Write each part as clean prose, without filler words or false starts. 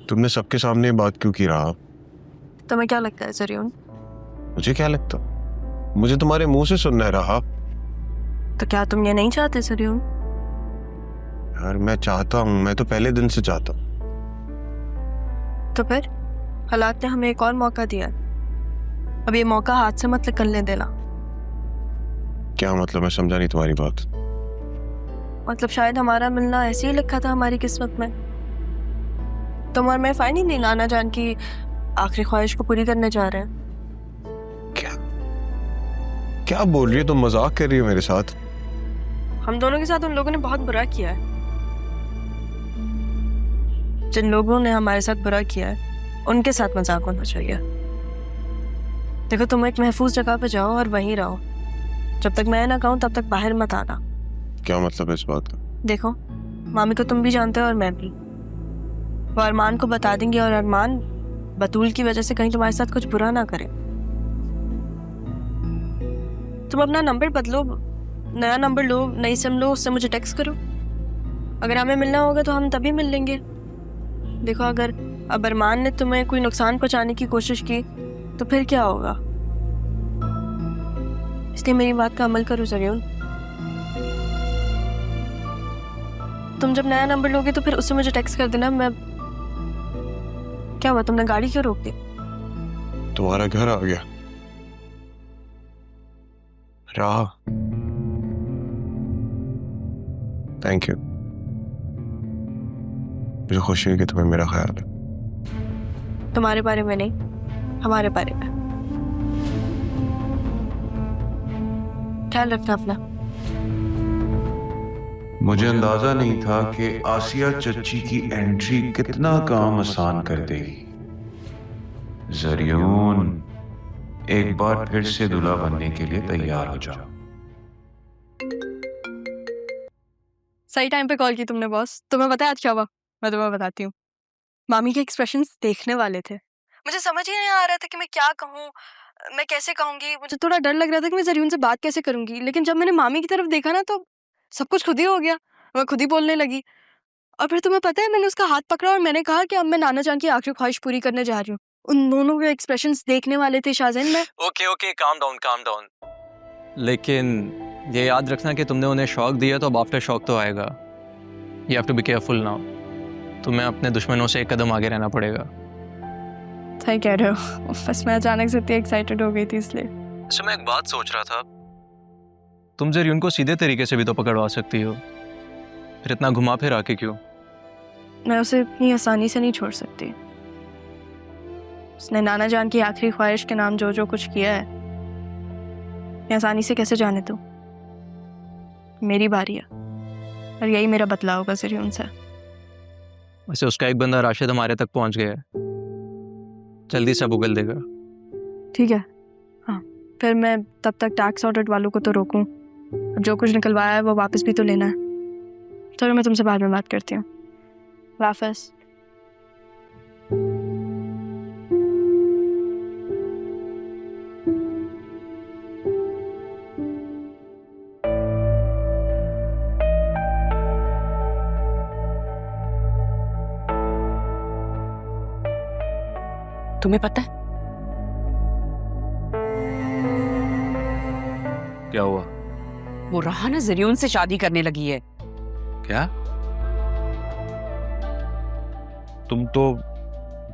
तुमने सबके सामने ये बात क्यों की रहा? तुम्हें क्या लगता है ज़रियून? मुझे क्या लगता? मुझे तुम्हारे मुंह से सुनना है रहा। तो क्या तुम ये नहीं चाहते ज़रियून? यार मैं चाहता हूँ, मैं तो पहले दिन से चाहता हूँ। तो फिर हालात ने हमें एक और मौका दिया। अब ये मौका हाथ से मत निकलने देना। क्या मतलब? मैं समझा नहीं तुम्हारी बात। मतलब शायद हमारा मिलना ऐसे ही लिखा था हमारी किस्मत में। तुम और मैं फाइनली नाना जान की आखिरी ख्वाहिश को पूरी करने जा रहे हैं। क्या क्या बोल रही है तुम? मजाक कर रही हो मेरे साथ? हम दोनों के साथ उन लोगों ने बहुत बुरा किया है। जिन लोगों ने हमारे साथ बुरा किया है उनके साथ मजाक होना चाहिए। देखो, तुम एक महफूज जगह पे जाओ और वहीं रहो। जब तक मैं ना कहूँ तब तक बाहर मत आना। क्या मतलब है इस बात का? देखो, मामी को तुम भी जानते हो और मैं भी। वो अरमान को बता देंगे और अरमान बतूल की वजह से कहीं तुम्हारे साथ कुछ बुरा ना करे। तुम अपना नंबर बदलो, नया नंबर लो, नई सिम लो, उससे मुझे टेक्स्ट करो। अगर हमें मिलना होगा तो हम तभी मिल लेंगे। देखो, अगर अब अरमान ने तुम्हें कोई नुकसान पहुंचाने की कोशिश की तो फिर क्या होगा? इसलिए मेरी बात का अमल करो ज़रियून। तुम जब नया नंबर लोगे तो फिर उससे मुझे टेक्स्ट कर देना। मैं क्या हुआ, तुमने गाड़ी क्यों रोक दी? तुम्हारा घर आ गया राह। Thank you. मुझे खुशी है कि तुम्हें मेरा ख्याल है। तुम्हारे बारे में नहीं, हमारे बारे में। ख्याल रखना अपना। मुझे अंदाजा नहीं था कि आसिया चच्ची की एंट्री कितना काम आसान कर देगी। ज़रियून, एक बार फिर से दूल्हा बनने के लिए तैयार हो जाओ। सही टाइम पे कॉल की तुमने बॉस। तुम्हें पता है आज क्या हुआ? मैं तुम्हें बताती हूँ। मामी के एक्सप्रेशंस देखने वाले थे। मुझे समझ ही नहीं आ रहा था कि मैं क्या कहूँ, मैं कैसे कहूँगी। मुझे थोड़ा डर लग रहा था कि मैं ज़रियून से बात कैसे करूँगी। लेकिन जब मैंने मामी की तरफ देखा ना तो सब कुछ खुद ही हो गया। मैं खुद ही बोलने लगी। और फिर तुम्हें पता है, मैंने उसका हाथ पकड़ा और मैंने कहा कि अब मैं नाना जान की आखिरी ख्वाहिश पूरी करने जा रही हूँ। उन दोनों के एक्सप्रेशंस देखने वाले थे शाहजैन। मैं ओके काम डाउन। लेकिन ये याद रखना कि तुमने उन्हें शॉक दिया तो अब आफ्टर शॉक तो आएगा। You have to be careful now. तुम्हें अपने दुश्मनों से एक कदम आगे रहना पड़ेगा। सही कह रहे हो। बस मैं अचानक से इतनी एक्साइटेड हो गई थी इसलिए। अच्छा, मैं एक बात सोच रहा था, तुम ज़रियून को सीधे तरीके से भी तो पकड़वा सकती हो, फिर इतना घुमा फिर आके क्यों? मैं उसे इतनी आसानी से नहीं छोड़ सकती। उसने नाना जान की आखिरी ख्वाहिश के नाम जो कुछ किया है, मैं आसानी से कैसे जाने दूं? मेरी बारी है और यही मेरा बदला होगा ज़रियून से। वैसे उसका एक बंदा राशिद हमारे तक पहुंच गया है, जल्दी से उगल देगा। ठीक है, हाँ। फिर मैं तब तक टैक्स ऑडिट वालों को तो रोकूं। अब जो कुछ निकलवाया है वो वापस भी तो लेना है। चलो, मैं तुमसे बाद में बात करती हूँ। वापस। तुम्हें पता है क्या हुआ? वो राह ना ज़रियून से शादी करने लगी है। क्या? तुम तो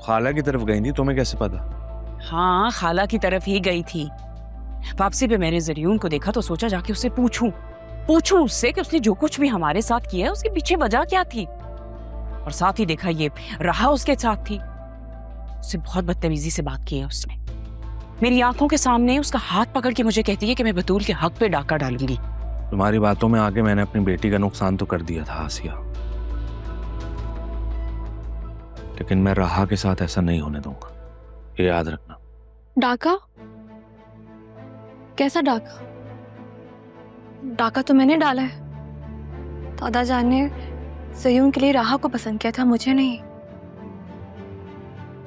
खाला की तरफ गई थी, तुम्हें कैसे पता? हाँ, खाला की तरफ ही गई थी। वापसी पे मैंने ज़रियून को देखा तो सोचा जाके उससे पूछूं उससे कि उसने जो कुछ भी हमारे साथ किया है उसके पीछे वजह क्या थी। और साथ ही देखा ये राह उसके साथ थी। उससे बहुत बदतमीजी से बात की है उसने। मेरी आंखों के सामने उसका हाथ पकड़ के मुझे कहती है कि मैं बतूल के हक पे डाका डालूंगी। तुम्हारी बातों में आके मैंने अपनी बेटी का नुकसान तो कर दिया था आसिया, लेकिन मैं राहा के साथ ऐसा नहीं होने दूंगा, ये याद रखना। डाका? कैसा डाका? डाका तो मैंने डाला है। दादा जान ने ज़रियून के लिए राह को पसंद किया था, मुझे नहीं।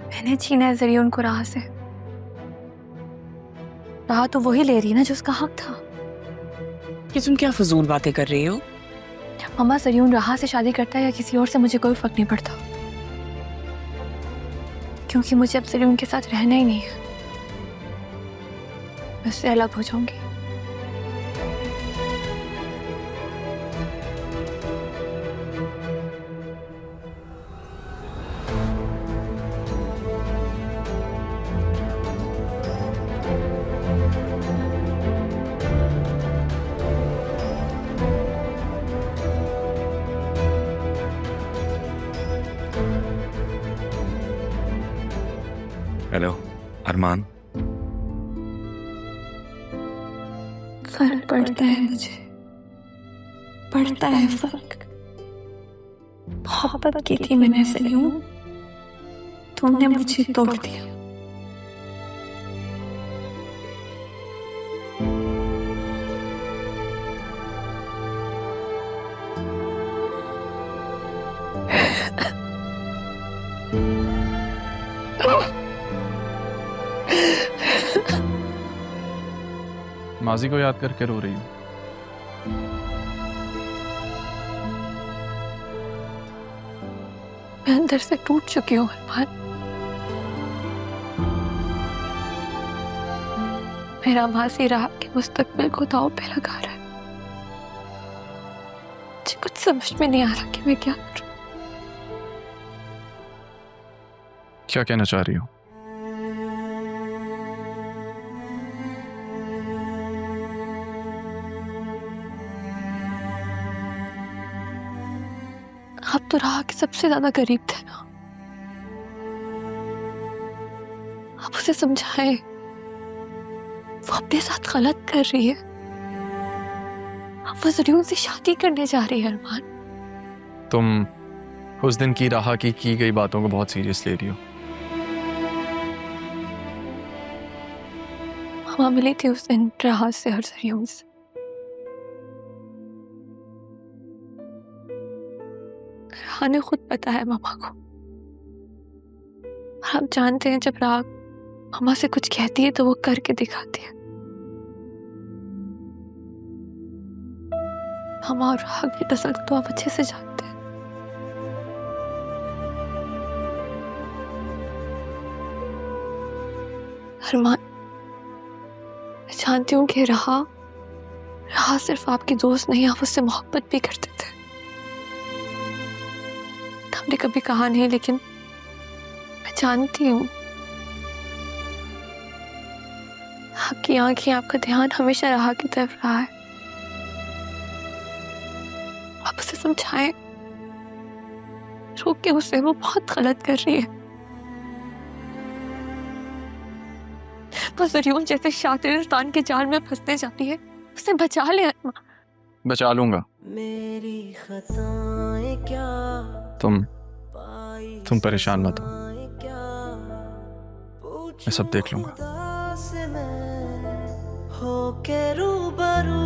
मैंने छीना है ज़रियून को राह से। राह तो वही ले रही ना जो उसका हक था। ये तुम क्या फजूल बातें कर रही हो? मम्मा, ज़रियून राह से शादी करता है या किसी और से, मुझे कोई फर्क नहीं पड़ता। क्योंकि मुझे अब सिर्फ उनके साथ रहना ही नहीं है, मैं उससे अलग हो जाऊंगी। हेलो अरमान, फर्क पड़ता है मुझे, पड़ता है फर्क। मोहब्बत की थी मैंने से यूं, तुमने मुझे तोड़ दिया। माजी को याद करके रो रही हूँ। मैं अंदर से टूट चुकी हूँ अरमान। मेरा माजी रहा कि मुस्तकबिल को दांव पे लगा रहा है। मुझे कुछ समझ में नहीं आ रहा कि मैं क्या करूं। क्या कहना चाह रही हो? आप तो राह के सबसे ज्यादा करीब थे ना। आप उसे समझाएं, वो अपने साथ गलत कर रही है। आप वो जरूर से शादी करने जा रही है अरमान। तुम उस दिन की राह की गई बातों को बहुत सीरियस ले रही हो। मामा मिली थी उस दिन राह से और जरियों से। राह ने खुद बताया मामा को। और आप जानते हैं, जब राह मामा से कुछ कहती है तो वो करके दिखाती है। मामा और राह की पसंद तो आप अच्छे से जानते हैं। अरमान, मैं जानती हूँ कि राह सिर्फ आपकी दोस्त नहीं, आप उससे मोहब्बत भी करते थे। हमने कभी कहा नहीं, लेकिन मैं जानती हूँ आपकी आंखें, आपका ध्यान हमेशा राह की तरफ रहा है। आप उसे समझाएं, रोक के उसे, वो बहुत गलत कर रही है। बस जरियों जैसे शातिर इंसान के जाल में फंसने जाती है, उसे बचा ले अरमान। बचा लूंगा। मेरी खताएं क्या, तुम परेशान मत हो, मैं सब देख लूंगा। हो के रूबरू